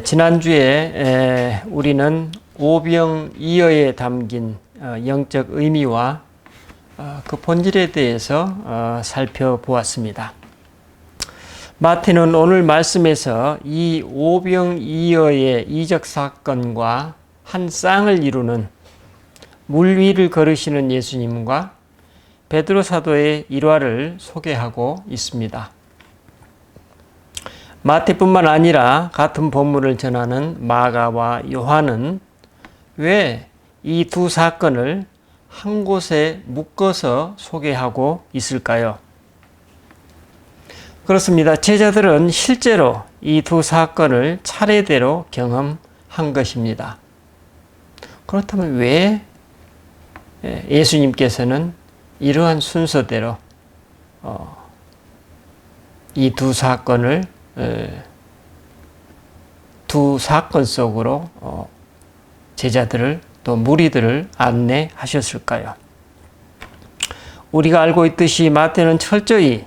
지난주에 우리는 오병이어에 담긴 영적 의미와 그 본질에 대해서 살펴보았습니다. 마태는 오늘 말씀에서 이 오병이어의 이적 사건과 한 쌍을 이루는 물 위를 걸으시는 예수님과 베드로 사도의 일화를 소개하고 있습니다. 마태뿐만 아니라 같은 본문을 전하는 마가와 요한은 왜 이 두 사건을 한 곳에 묶어서 소개하고 있을까요? 그렇습니다. 제자들은 실제로 이 두 사건을 차례대로 경험한 것입니다. 그렇다면 왜 예수님께서는 이러한 순서대로 이 두 사건을 두 사건 속으로 제자들을 또 무리들을 안내하셨을까요? 우리가 알고 있듯이 마태는 철저히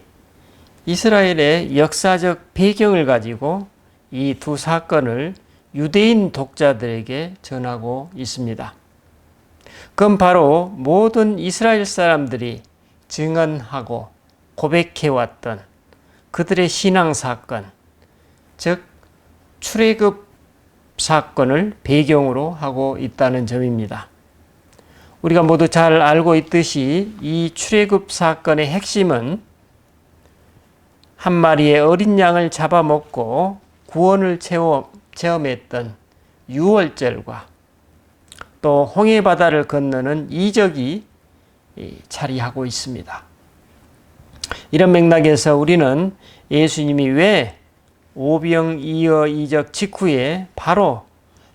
이스라엘의 역사적 배경을 가지고 이 두 사건을 유대인 독자들에게 전하고 있습니다. 그건 바로 모든 이스라엘 사람들이 증언하고 고백해왔던 그들의 신앙 사건, 즉 출애굽 사건을 배경으로 하고 있다는 점입니다. 우리가 모두 잘 알고 있듯이 이 출애굽 사건의 핵심은 한 마리의 어린 양을 잡아먹고 구원을 체험했던 유월절과 또 홍해바다를 건너는 이적이 자리하고 있습니다. 이런 맥락에서 우리는 예수님이 왜 오병이어 이적 직후에 바로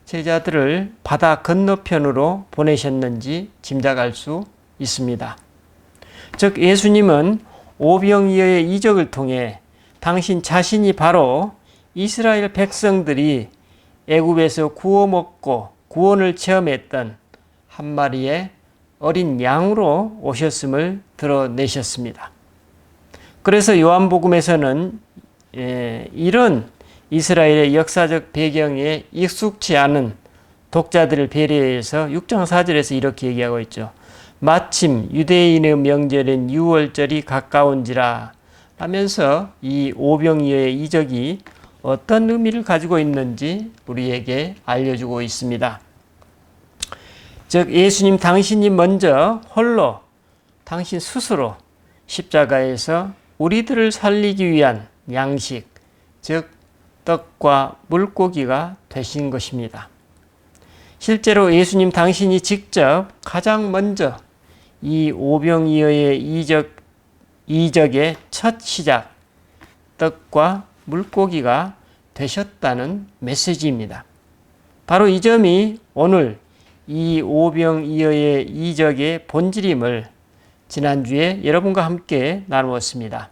제자들을 바다 건너편으로 보내셨는지 짐작할 수 있습니다. 즉 예수님은 오병이어의 이적을 통해 당신 자신이 바로 이스라엘 백성들이 애굽에서 구워 먹고 구원을 체험했던 한 마리의 어린 양으로 오셨음을 드러내셨습니다. 그래서 요한복음에서는 이런 이스라엘의 역사적 배경에 익숙치 않은 독자들을 배려해서 6장 4절에서 이렇게 얘기하고 있죠. 마침 유대인의 명절인 유월절이 가까운지라 하면서 이 오병이어의 이적이 어떤 의미를 가지고 있는지 우리에게 알려주고 있습니다. 즉 예수님 당신이 먼저 홀로 당신 스스로 십자가에서 우리들을 살리기 위한 양식, 즉 떡과 물고기가 되신 것입니다. 실제로 예수님 당신이 직접 가장 먼저 이 오병이어의 이적의 첫 시작, 떡과 물고기가 되셨다는 메시지입니다. 바로 이 점이 오늘 이 오병이어의 이적의 본질임을 지난주에 여러분과 함께 나누었습니다.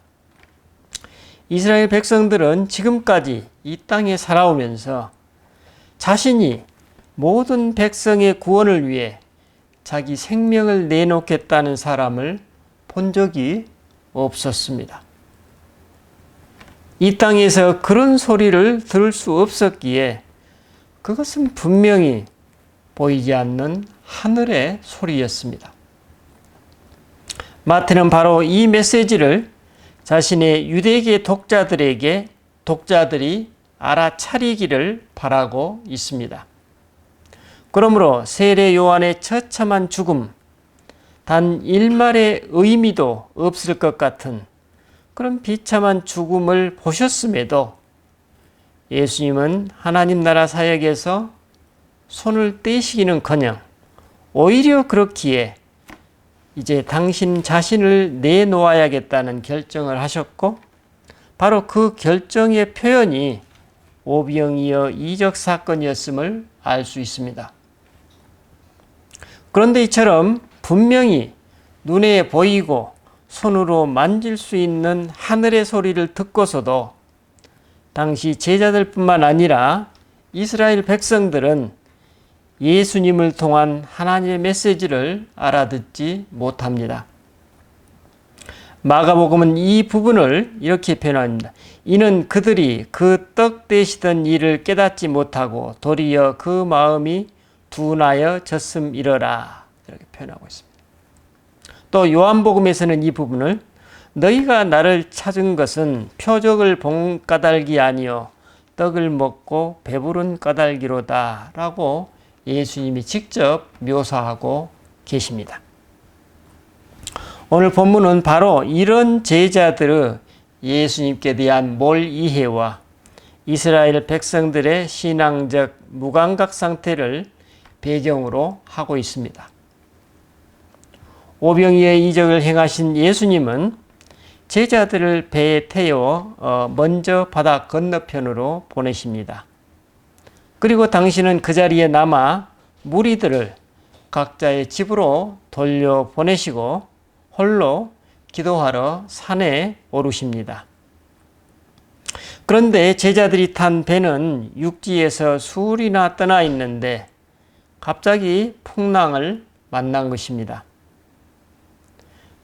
이스라엘 백성들은 지금까지 이 땅에 살아오면서 자신이 모든 백성의 구원을 위해 자기 생명을 내놓겠다는 사람을 본 적이 없었습니다. 이 땅에서 그런 소리를 들을 수 없었기에 그것은 분명히 보이지 않는 하늘의 소리였습니다. 마태는 바로 이 메시지를 자신의 유대계 독자들이 알아차리기를 바라고 있습니다. 그러므로 세례 요한의 처참한 죽음, 단 일말의 의미도 없을 것 같은 그런 비참한 죽음을 보셨음에도 예수님은 하나님 나라 사역에서 손을 떼시기는커녕 오히려 그렇기에 이제 당신 자신을 내놓아야겠다는 결정을 하셨고 바로 그 결정의 표현이 오병이어 이적 사건이었음을 알 수 있습니다. 그런데 이처럼 분명히 눈에 보이고 손으로 만질 수 있는 하늘의 소리를 듣고서도 당시 제자들뿐만 아니라 이스라엘 백성들은 예수님을 통한 하나님의 메시지를 알아듣지 못합니다. 마가복음은 이 부분을 이렇게 표현합니다. 이는 그들이 그 떡 되시던 일을 깨닫지 못하고 도리어 그 마음이 둔하여 졌음이러라. 이렇게 표현하고 있습니다. 또 요한복음에서는 이 부분을 너희가 나를 찾은 것은 표적을 본 까닭이 아니요 떡을 먹고 배부른 까닭이로다 라고 예수님이 직접 묘사하고 계십니다. 오늘 본문은 바로 이런 제자들의 예수님께 대한 몰이해와 이스라엘 백성들의 신앙적 무감각 상태를 배경으로 하고 있습니다. 오병이의 이적을 행하신 예수님은 제자들을 배에 태워 먼저 바다 건너편으로 보내십니다. 그리고 당신은 그 자리에 남아 무리들을 각자의 집으로 돌려보내시고 홀로 기도하러 산에 오르십니다. 그런데 제자들이 탄 배는 육지에서 수울이나 떠나 있는데 갑자기 풍랑을 만난 것입니다.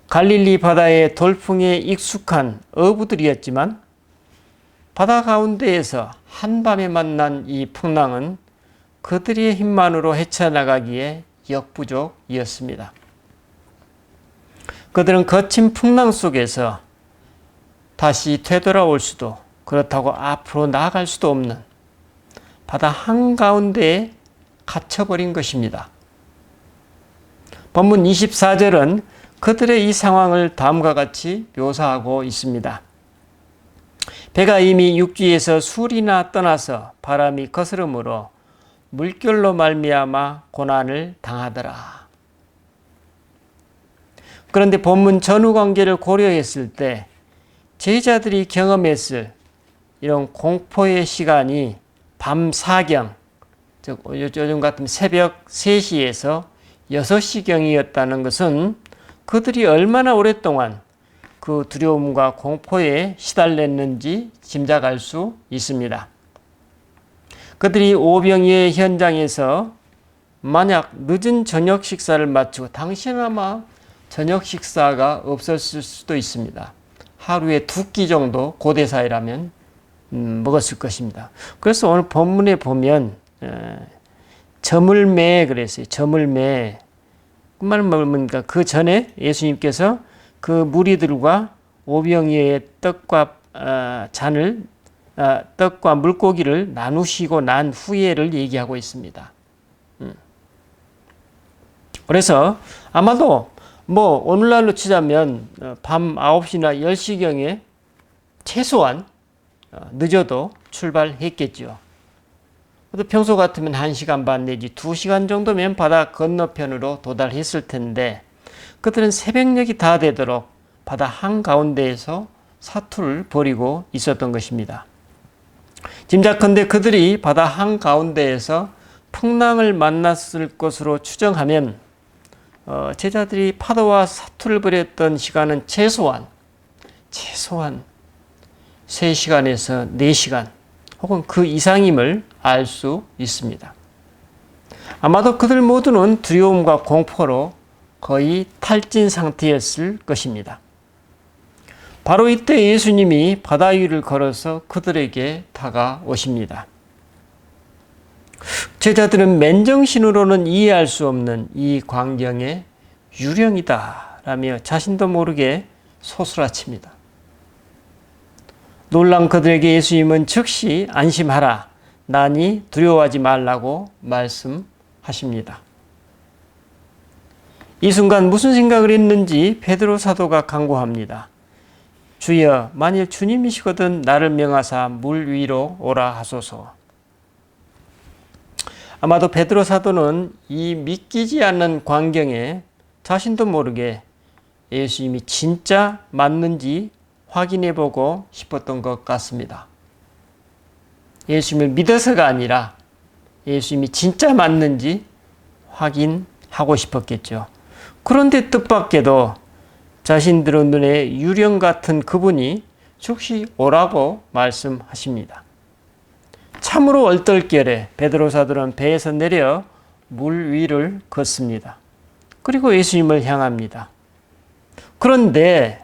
갈릴리 바다의 돌풍에 익숙한 어부들이었지만 바다 가운데에서 한밤에 만난 이 풍랑은 그들의 힘만으로 헤쳐나가기에 역부족이었습니다. 그들은 거친 풍랑 속에서 다시 되돌아올 수도 그렇다고 앞으로 나아갈 수도 없는 바다 한가운데에 갇혀버린 것입니다. 본문 24절은 그들의 이 상황을 다음과 같이 묘사하고 있습니다. 배가 이미 육지에서 술이나 떠나서 바람이 거스름으로 물결로 말미암아 고난을 당하더라. 그런데 본문 전후 관계를 고려했을 때 제자들이 경험했을 이런 공포의 시간이 밤 사경, 즉 요즘 같은 새벽 3시에서 6시경이었다는 것은 그들이 얼마나 오랫동안 그 두려움과 공포에 시달렸는지 짐작할 수 있습니다. 그들이 오병이의 현장에서 만약 늦은 저녁 식사를 마치고 당시에는 아마 저녁 식사가 없었을 수도 있습니다. 하루에 2끼 정도 고대사이라면 먹었을 것입니다. 그래서 오늘 본문에 보면 저물매 그랬어요. 저물매. 그 말은 뭡니까? 그 전에 예수님께서 그 무리들과 오병이의 떡과 떡과 물고기를 나누시고 난 후에를 얘기하고 있습니다. 그래서 아마도 오늘날로 치자면 밤 9시나 10시경에 최소한 늦어도 출발했겠죠. 평소 같으면 1시간 반 내지 2시간 정도면 바다 건너편으로 도달했을 텐데 그들은 새벽녘이 다 되도록 바다 한가운데에서 사투를 벌이고 있었던 것입니다. 짐작컨대 그들이 바다 한가운데에서 풍랑을 만났을 것으로 추정하면 제자들이 파도와 사투를 벌였던 시간은 최소한 3시간에서 4시간 혹은 그 이상임을 알 수 있습니다. 아마도 그들 모두는 두려움과 공포로 거의 탈진 상태였을 것입니다. 바로 이때 예수님이 바다 위를 걸어서 그들에게 다가오십니다. 제자들은 맨정신으로는 이해할 수 없는 이 광경의 유령이다 라며 자신도 모르게 소스라칩니다. 놀란 그들에게 예수님은 즉시 안심하라, 나니 두려워하지 말라고 말씀하십니다. 이 순간 무슨 생각을 했는지 베드로 사도가 간구합니다. 주여, 만일 주님이시거든 나를 명하사 물 위로 오라 하소서. 아마도 베드로 사도는 이 믿기지 않는 광경에 자신도 모르게 예수님이 진짜 맞는지 확인해보고 싶었던 것 같습니다. 예수님을 믿어서가 아니라 예수님이 진짜 맞는지 확인하고 싶었겠죠. 그런데 뜻밖에도 자신들의 눈에 유령 같은 그분이 즉시 오라고 말씀하십니다. 참으로 얼떨결에 베드로 사도는 배에서 내려 물 위를 걷습니다. 그리고 예수님을 향합니다. 그런데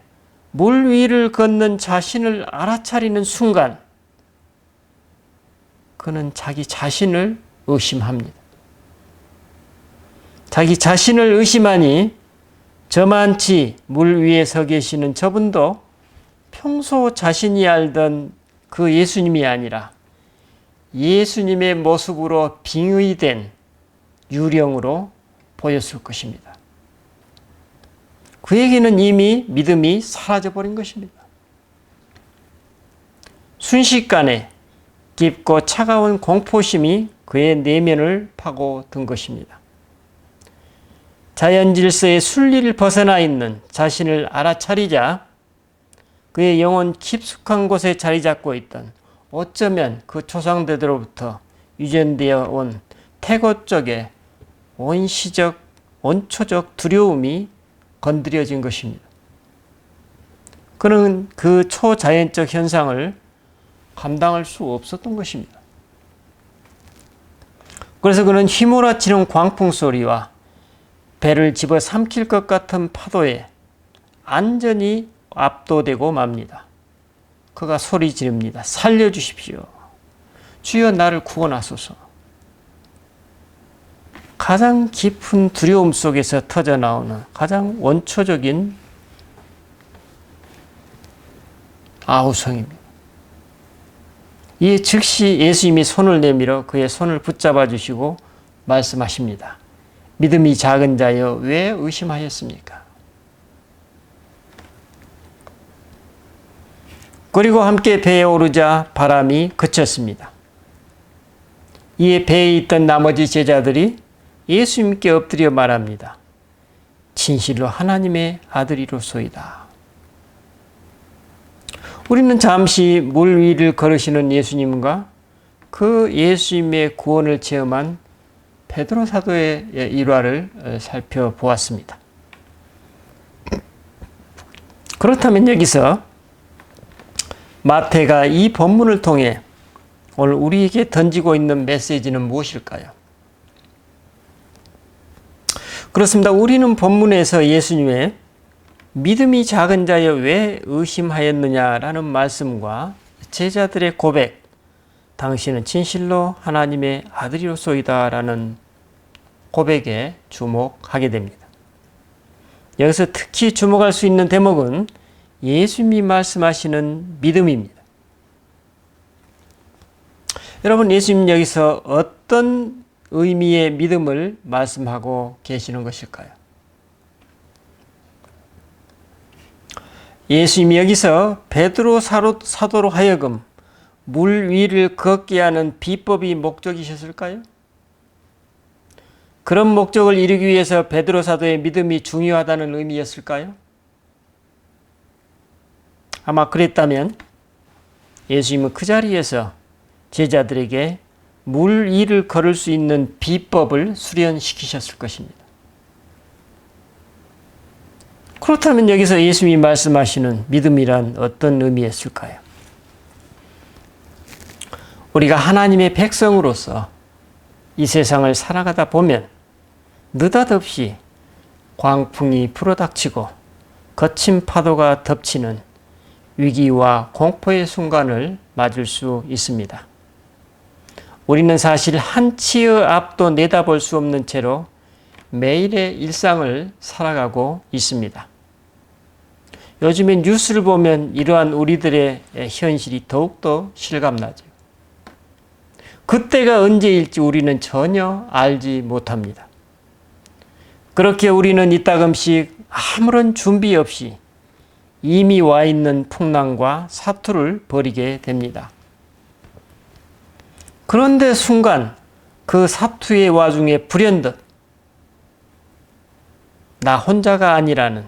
물 위를 걷는 자신을 알아차리는 순간 그는 자기 자신을 의심합니다. 자기 자신을 의심하니 저만치 물 위에 서 계시는 저분도 평소 자신이 알던 그 예수님이 아니라 예수님의 모습으로 빙의된 유령으로 보였을 것입니다. 그에게는 이미 믿음이 사라져버린 것입니다. 순식간에 깊고 차가운 공포심이 그의 내면을 파고든 것입니다. 자연 질서의 순리를 벗어나 있는 자신을 알아차리자 그의 영혼 깊숙한 곳에 자리 잡고 있던 어쩌면 그 조상들로부터 유전되어 온 태고 쪽의 원시적, 원초적 두려움이 건드려진 것입니다. 그는 그 초자연적 현상을 감당할 수 없었던 것입니다. 그래서 그는 휘몰아치는 광풍 소리와 배를 집어삼킬 것 같은 파도에 안전히 압도되고 맙니다. 그가 소리 지릅니다. 살려주십시오. 주여 나를 구원하소서. 가장 깊은 두려움 속에서 터져나오는 가장 원초적인 아우성입니다. 이에 즉시 예수님이 손을 내밀어 그의 손을 붙잡아 주시고 말씀하십니다. 믿음이 작은 자여 왜 의심하였습니까? 그리고 함께 배에 오르자 바람이 그쳤습니다. 이에 배에 있던 나머지 제자들이 예수님께 엎드려 말합니다. 진실로 하나님의 아들이로소이다. 우리는 잠시 물 위를 걸으시는 예수님과 그 예수님의 구원을 체험한 베드로 사도의 일화를 살펴보았습니다. 그렇다면 여기서 마태가 이 본문을 통해 오늘 우리에게 던지고 있는 메시지는 무엇일까요? 그렇습니다. 우리는 본문에서 예수님의 믿음이 작은 자여 왜 의심하였느냐라는 말씀과 제자들의 고백, 당신은 진실로 하나님의 아들이로소이다라는 고백에 주목하게 됩니다. 여기서 특히 주목할 수 있는 대목은 예수님이 말씀하시는 믿음입니다. 여러분, 예수님 여기서 어떤 의미의 믿음을 말씀하고 계시는 것일까요? 예수님이 여기서 베드로 사도로 하여금 물 위를 걷게 하는 비법이 목적이셨을까요? 그런 목적을 이루기 위해서 베드로 사도의 믿음이 중요하다는 의미였을까요? 아마 그랬다면 예수님은 그 자리에서 제자들에게 물 위를 걸을 수 있는 비법을 수련시키셨을 것입니다. 그렇다면 여기서 예수님이 말씀하시는 믿음이란 어떤 의미였을까요? 우리가 하나님의 백성으로서 이 세상을 살아가다 보면 느닷없이 광풍이 불어닥치고 거친 파도가 덮치는 위기와 공포의 순간을 맞을 수 있습니다. 우리는 사실 한치의 앞도 내다볼 수 없는 채로 매일의 일상을 살아가고 있습니다. 요즘에 뉴스를 보면 이러한 우리들의 현실이 더욱더 실감나죠. 그때가 언제일지 우리는 전혀 알지 못합니다. 그렇게 우리는 이따금씩 아무런 준비 없이 이미 와 있는 풍랑과 사투를 벌이게 됩니다. 그런데 순간 그 사투의 와중에 불현듯 나 혼자가 아니라는,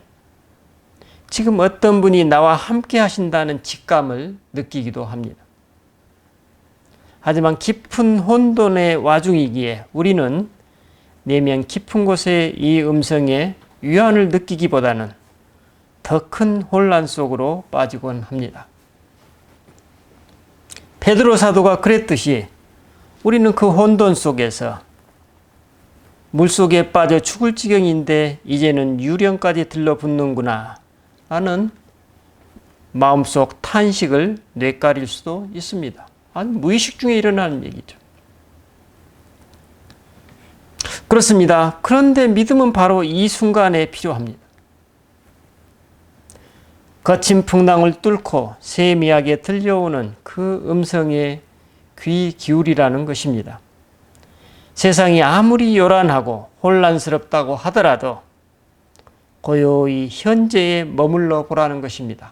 지금 어떤 분이 나와 함께 하신다는 직감을 느끼기도 합니다. 하지만 깊은 혼돈의 와중이기에 우리는 내면 깊은 곳에 이 음성에 위안을 느끼기보다는 더 큰 혼란 속으로 빠지곤 합니다. 베드로 사도가 그랬듯이 우리는 그 혼돈 속에서 물속에 빠져 죽을 지경인데 이제는 유령까지 들러붙는구나 하는 마음속 탄식을 뇌까릴 수도 있습니다. 아니, 무의식 중에 일어나는 얘기죠. 그렇습니다. 그런데 믿음은 바로 이 순간에 필요합니다. 거친 풍랑을 뚫고 세미하게 들려오는 그 음성에 귀 기울이라는 것입니다. 세상이 아무리 요란하고 혼란스럽다고 하더라도 고요히 현재에 머물러 보라는 것입니다.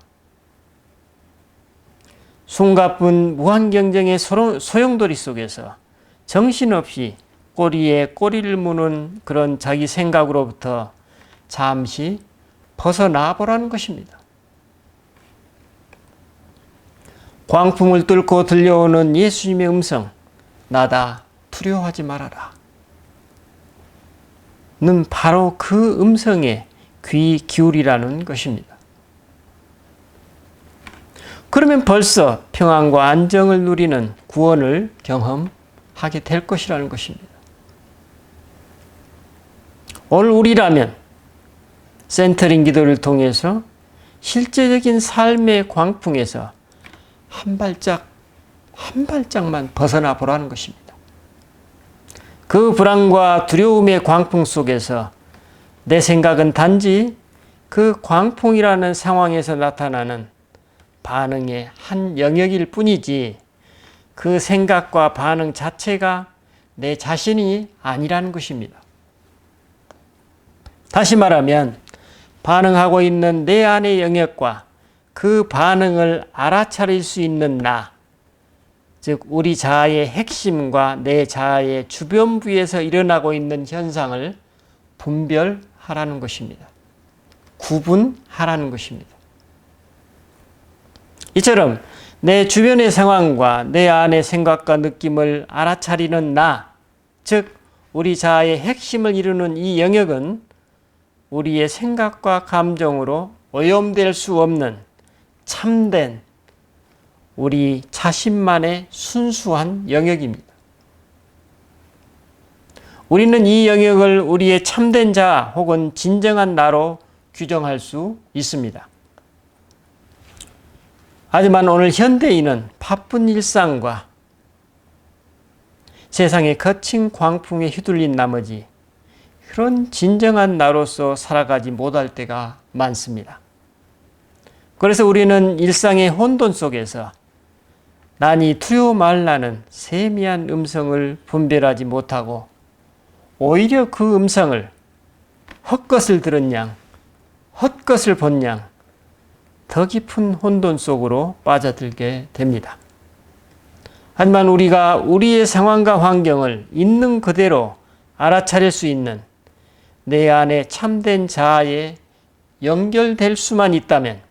숨가쁜 무한경쟁의 소용돌이 속에서 정신없이 꼬리에 꼬리를 무는 그런 자기 생각으로부터 잠시 벗어나 보라는 것입니다. 광풍을 뚫고 들려오는 예수님의 음성, 나다 두려워하지 말아라. 는 바로 그 음성에 귀 기울이라는 것입니다. 그러면 벌써 평안과 안정을 누리는 구원을 경험하게 될 것이라는 것입니다. 오늘 우리라면 센터링 기도를 통해서 실제적인 삶의 광풍에서 한 발짝만 벗어나 보라는 것입니다. 그 불안과 두려움의 광풍 속에서 내 생각은 단지 그 광풍이라는 상황에서 나타나는 반응의 한 영역일 뿐이지 그 생각과 반응 자체가 내 자신이 아니라는 것입니다. 다시 말하면 반응하고 있는 내 안의 영역과 그 반응을 알아차릴 수 있는 나, 즉 우리 자아의 핵심과 내 자아의 주변부에서 일어나고 있는 현상을 분별하라는 것입니다. 구분하라는 것입니다. 이처럼 내 주변의 상황과 내 안의 생각과 느낌을 알아차리는 나, 즉 우리 자아의 핵심을 이루는 이 영역은 우리의 생각과 감정으로 오염될 수 없는 참된 우리 자신만의 순수한 영역입니다. 우리는 이 영역을 우리의 참된 자 혹은 진정한 나로 규정할 수 있습니다. 하지만 오늘 현대인은 바쁜 일상과 세상의 거친 광풍에 휘둘린 나머지 그런 진정한 나로서 살아가지 못할 때가 많습니다. 그래서 우리는 일상의 혼돈 속에서 난이 두려워 말라는 세미한 음성을 분별하지 못하고 오히려 그 음성을 헛것을 들은 양, 헛것을 본 양, 더 깊은 혼돈 속으로 빠져들게 됩니다. 하지만 우리가 우리의 상황과 환경을 있는 그대로 알아차릴 수 있는 내 안에 참된 자아에 연결될 수만 있다면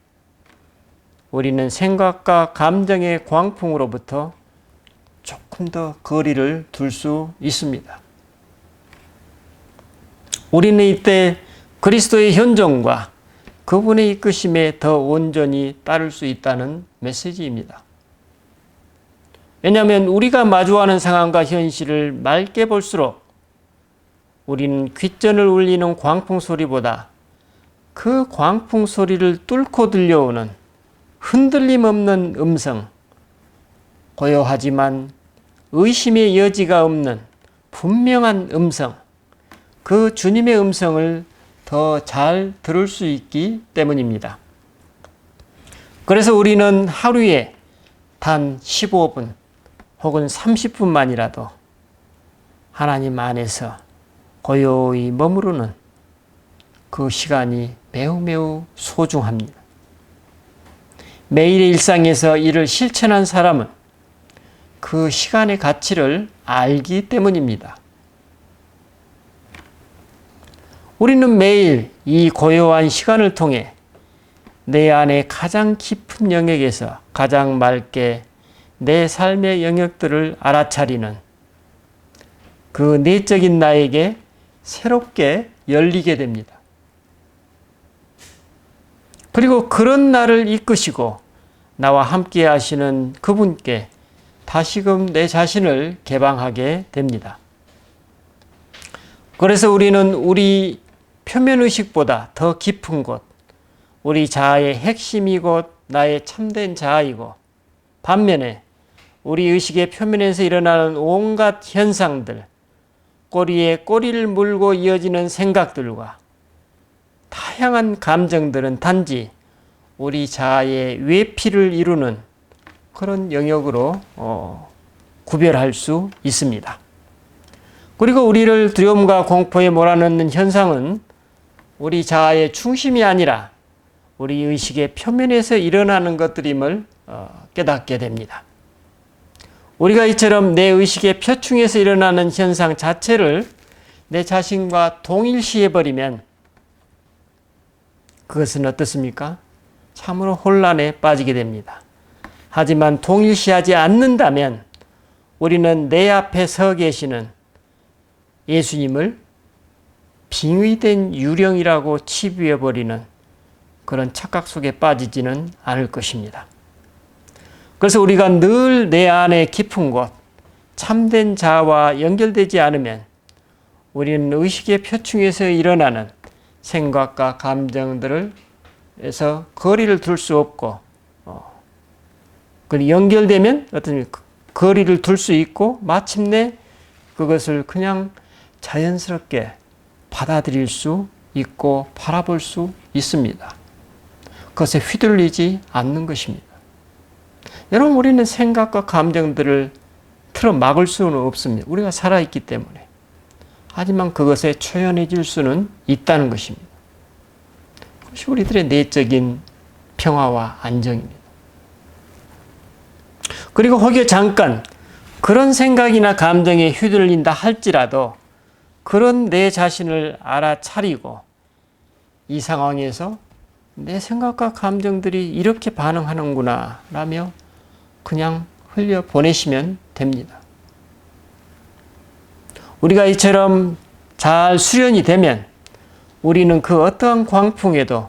우리는 생각과 감정의 광풍으로부터 조금 더 거리를 둘 수 있습니다. 우리는 이때 그리스도의 현존과 그분의 이끄심에 더 온전히 따를 수 있다는 메시지입니다. 왜냐하면 우리가 마주하는 상황과 현실을 맑게 볼수록 우리는 귓전을 울리는 광풍 소리보다 그 광풍 소리를 뚫고 들려오는 흔들림 없는 음성, 고요하지만 의심의 여지가 없는 분명한 음성, 그 주님의 음성을 더 잘 들을 수 있기 때문입니다. 그래서 우리는 하루에 단 15분 혹은 30분만이라도 하나님 안에서 고요히 머무르는 그 시간이 매우 소중합니다. 매일의 일상에서 이를 실천한 사람은 그 시간의 가치를 알기 때문입니다. 우리는 매일 이 고요한 시간을 통해 내 안에 가장 깊은 영역에서 가장 맑게 내 삶의 영역들을 알아차리는 그 내적인 나에게 새롭게 열리게 됩니다. 그리고 그런 나를 이끄시고 나와 함께 하시는 그분께 다시금 내 자신을 개방하게 됩니다. 그래서 우리는 우리 표면의식보다 더 깊은 곳, 우리 자아의 핵심이고 나의 참된 자아이고, 반면에 우리 의식의 표면에서 일어나는 온갖 현상들, 꼬리에 꼬리를 물고 이어지는 생각들과 다양한 감정들은 단지 우리 자아의 외피를 이루는 그런 영역으로 구별할 수 있습니다. 그리고 우리를 두려움과 공포에 몰아넣는 현상은 우리 자아의 중심이 아니라 우리 의식의 표면에서 일어나는 것들임을 깨닫게 됩니다. 우리가 이처럼 내 의식의 표층에서 일어나는 현상 자체를 내 자신과 동일시해버리면 그것은 어떻습니까? 참으로 혼란에 빠지게 됩니다. 하지만 동일시하지 않는다면 우리는 내 앞에 서 계시는 예수님을 빙의된 유령이라고 치부해버리는 그런 착각 속에 빠지지는 않을 것입니다. 그래서 우리가 늘 내 안의 깊은 곳, 참된 자아와 연결되지 않으면 우리는 의식의 표층에서 일어나는 생각과 감정들을 해서 거리를 둘 수 없고, 연결되면 어떤 거리를 둘 수 있고, 마침내 그것을 그냥 자연스럽게 받아들일 수 있고 바라볼 수 있습니다. 그것에 휘둘리지 않는 것입니다. 여러분, 우리는 생각과 감정들을 틀어 막을 수는 없습니다. 우리가 살아있기 때문에. 하지만 그것에 초연해질 수는 있다는 것입니다. 그것이 우리들의 내적인 평화와 안정입니다. 그리고 혹여 잠깐 그런 생각이나 감정에 휘둘린다 할지라도 그런 내 자신을 알아차리고 이 상황에서 내 생각과 감정들이 이렇게 반응하는구나 라며 그냥 흘려보내시면 됩니다. 우리가 이처럼 잘 수련이 되면 우리는 그 어떠한 광풍에도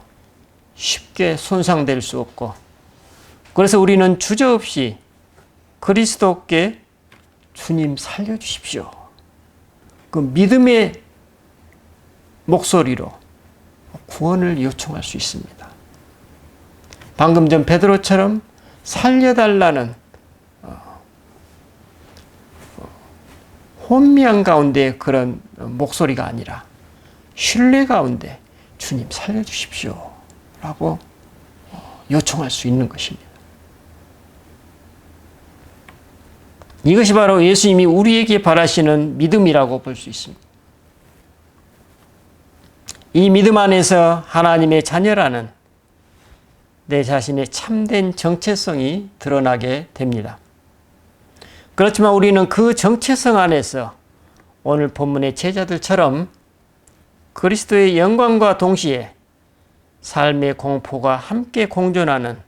쉽게 손상될 수 없고, 그래서 우리는 주저없이 그리스도께 주님 살려주십시오, 그 믿음의 목소리로 구원을 요청할 수 있습니다. 방금 전 베드로처럼 살려달라는 혼미한 가운데 그런 목소리가 아니라 신뢰 가운데 주님 살려주십시오 라고 요청할 수 있는 것입니다. 이것이 바로 예수님이 우리에게 바라시는 믿음이라고 볼 수 있습니다. 이 믿음 안에서 하나님의 자녀라는 내 자신의 참된 정체성이 드러나게 됩니다. 그렇지만 우리는 그 정체성 안에서 오늘 본문의 제자들처럼 그리스도의 영광과 동시에 삶의 공포가 함께 공존하는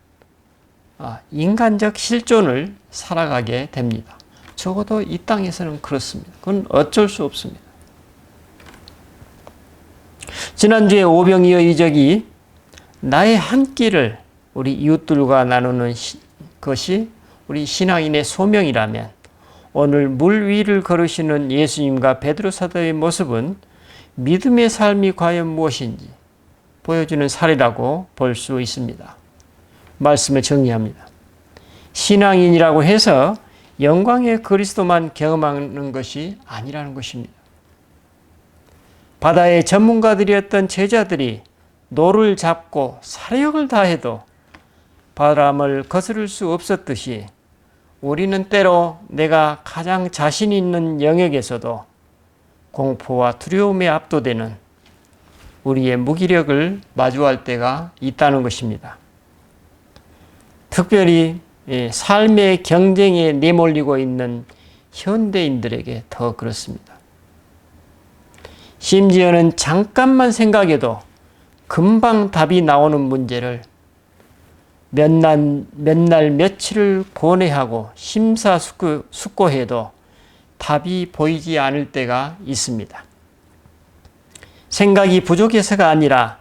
인간적 실존을 살아가게 됩니다. 적어도 이 땅에서는 그렇습니다. 그건 어쩔 수 없습니다. 지난주에 오병이어 이적이 나의 한 끼를 우리 이웃들과 나누는 것이 우리 신앙인의 소명이라면 오늘 물 위를 걸으시는 예수님과 베드로 사도의 모습은 믿음의 삶이 과연 무엇인지 보여주는 사례라고 볼 수 있습니다. 말씀을 정리합니다. 신앙인이라고 해서 영광의 그리스도만 경험하는 것이 아니라는 것입니다. 바다의 전문가들이었던 제자들이 노를 잡고 사력을 다해도 바람을 거스를 수 없었듯이 우리는 때로 내가 가장 자신 있는 영역에서도 공포와 두려움에 압도되는 우리의 무기력을 마주할 때가 있다는 것입니다. 특별히 삶의 경쟁에 내몰리고 있는 현대인들에게 더 그렇습니다. 심지어는 잠깐만 생각해도 금방 답이 나오는 문제를 몇 날 며칠을 고뇌하고 심사숙고해도 답이 보이지 않을 때가 있습니다. 생각이 부족해서가 아니라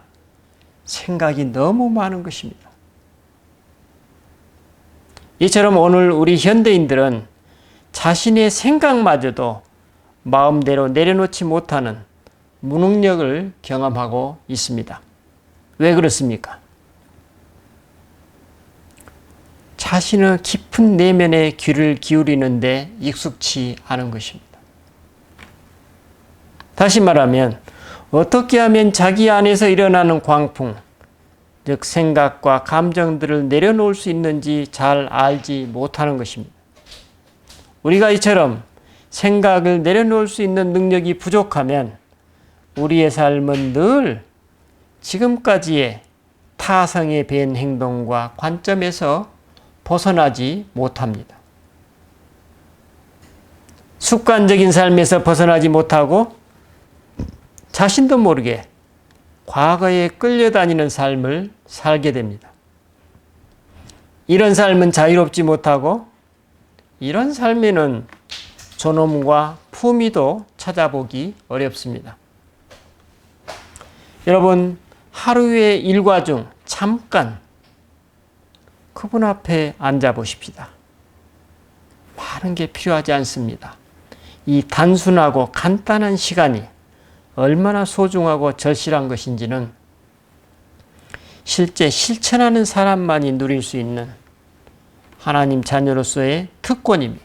생각이 너무 많은 것입니다. 이처럼 오늘 우리 현대인들은 자신의 생각마저도 마음대로 내려놓지 못하는 무능력을 경험하고 있습니다. 왜 그렇습니까? 자신의 깊은 내면에 귀를 기울이는데 익숙치 않은 것입니다. 다시 말하면 어떻게 하면 자기 안에서 일어나는 광풍, 즉 생각과 감정들을 내려놓을 수 있는지 잘 알지 못하는 것입니다. 우리가 이처럼 생각을 내려놓을 수 있는 능력이 부족하면 우리의 삶은 늘 지금까지의 타성에 밴 행동과 관점에서 벗어나지 못합니다. 습관적인 삶에서 벗어나지 못하고 자신도 모르게 과거에 끌려다니는 삶을 살게 됩니다. 이런 삶은 자유롭지 못하고 이런 삶에는 존엄과 품위도 찾아보기 어렵습니다. 여러분, 하루의 일과 중 잠깐 그분 앞에 앉아 보십시다. 많은 게 필요하지 않습니다. 이 단순하고 간단한 시간이 얼마나 소중하고 절실한 것인지는 실제 실천하는 사람만이 누릴 수 있는 하나님 자녀로서의 특권입니다.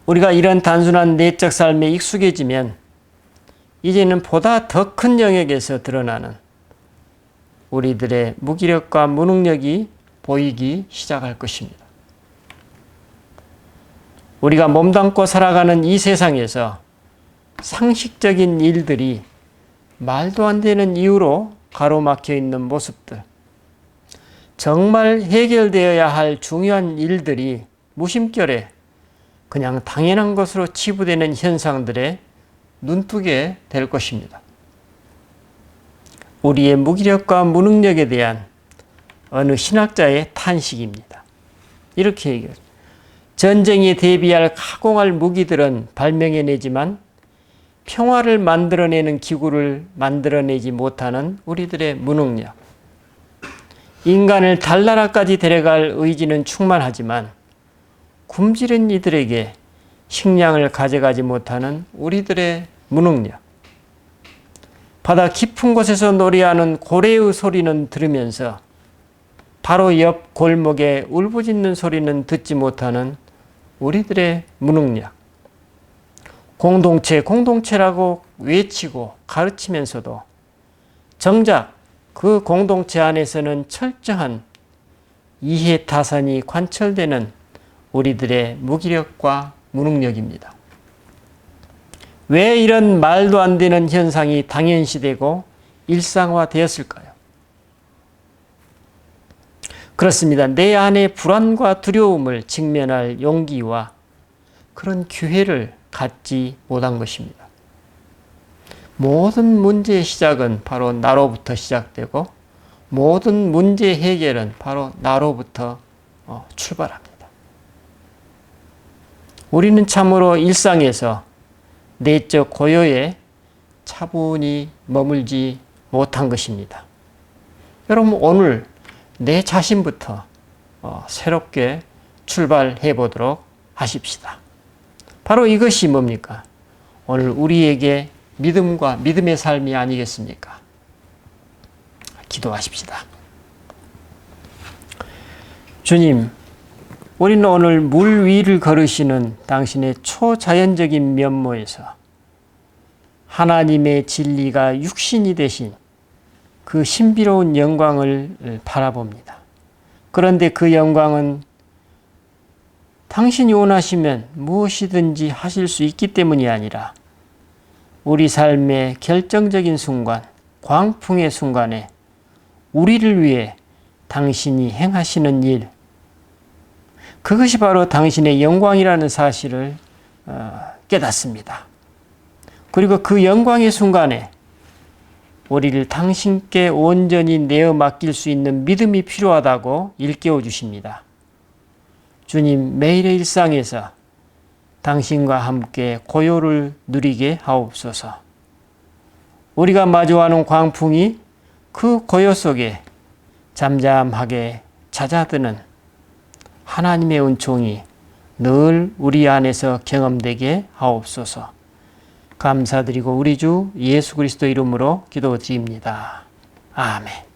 우리가 이런 단순한 내적 삶에 익숙해지면 이제는 보다 더 큰 영역에서 드러나는 우리들의 무기력과 무능력이 보이기 시작할 것입니다. 우리가 몸담고 살아가는 이 세상에서 상식적인 일들이 말도 안 되는 이유로 가로막혀 있는 모습들, 정말 해결되어야 할 중요한 일들이 무심결에 그냥 당연한 것으로 치부되는 현상들에 눈뜨게 될 것입니다. 우리의 무기력과 무능력에 대한 어느 신학자의 탄식입니다. 이렇게 얘기해요. 전쟁에 대비할 가공할 무기들은 발명해내지만 평화를 만들어내는 기구를 만들어내지 못하는 우리들의 무능력. 인간을 달나라까지 데려갈 의지는 충만하지만 굶주린 이들에게 식량을 가져가지 못하는 우리들의 무능력. 바다 깊은 곳에서 노래하는 고래의 소리는 들으면서 바로 옆 골목에 울부짖는 소리는 듣지 못하는 우리들의 무능력. 공동체라고 외치고 가르치면서도 정작 그 공동체 안에서는 철저한 이해타산이 관철되는 우리들의 무기력과 무능력입니다. 왜 이런 말도 안 되는 현상이 당연시되고 일상화되었을까요? 그렇습니다. 내 안의 불안과 두려움을 직면할 용기와 그런 기회를 갖지 못한 것입니다. 모든 문제의 시작은 바로 나로부터 시작되고 모든 문제 해결은 바로 나로부터 출발합니다. 우리는 참으로 일상에서 내적 고요에 차분히 머물지 못한 것입니다. 여러분, 오늘 내 자신부터 새롭게 출발해 보도록 하십시다. 바로 이것이 뭡니까? 오늘 우리에게 믿음과 믿음의 삶이 아니겠습니까? 기도하십시다. 주님, 우리는 오늘 물 위를 걸으시는 당신의 초자연적인 면모에서 하나님의 진리가 육신이 되신 그 신비로운 영광을 바라봅니다. 그런데 그 영광은 당신이 원하시면 무엇이든지 하실 수 있기 때문이 아니라 우리 삶의 결정적인 순간, 광풍의 순간에 우리를 위해 당신이 행하시는 일, 그것이 바로 당신의 영광이라는 사실을 깨닫습니다. 그리고 그 영광의 순간에 우리를 당신께 온전히 내어 맡길 수 있는 믿음이 필요하다고 일깨워 주십니다. 주님, 매일의 일상에서 당신과 함께 고요를 누리게 하옵소서. 우리가 마주하는 광풍이 그 고요 속에 잠잠하게 잦아드는 하나님의 은총이 늘 우리 안에서 경험되게 하옵소서. 감사드리고 우리 주 예수 그리스도 이름으로 기도드립니다. 아멘.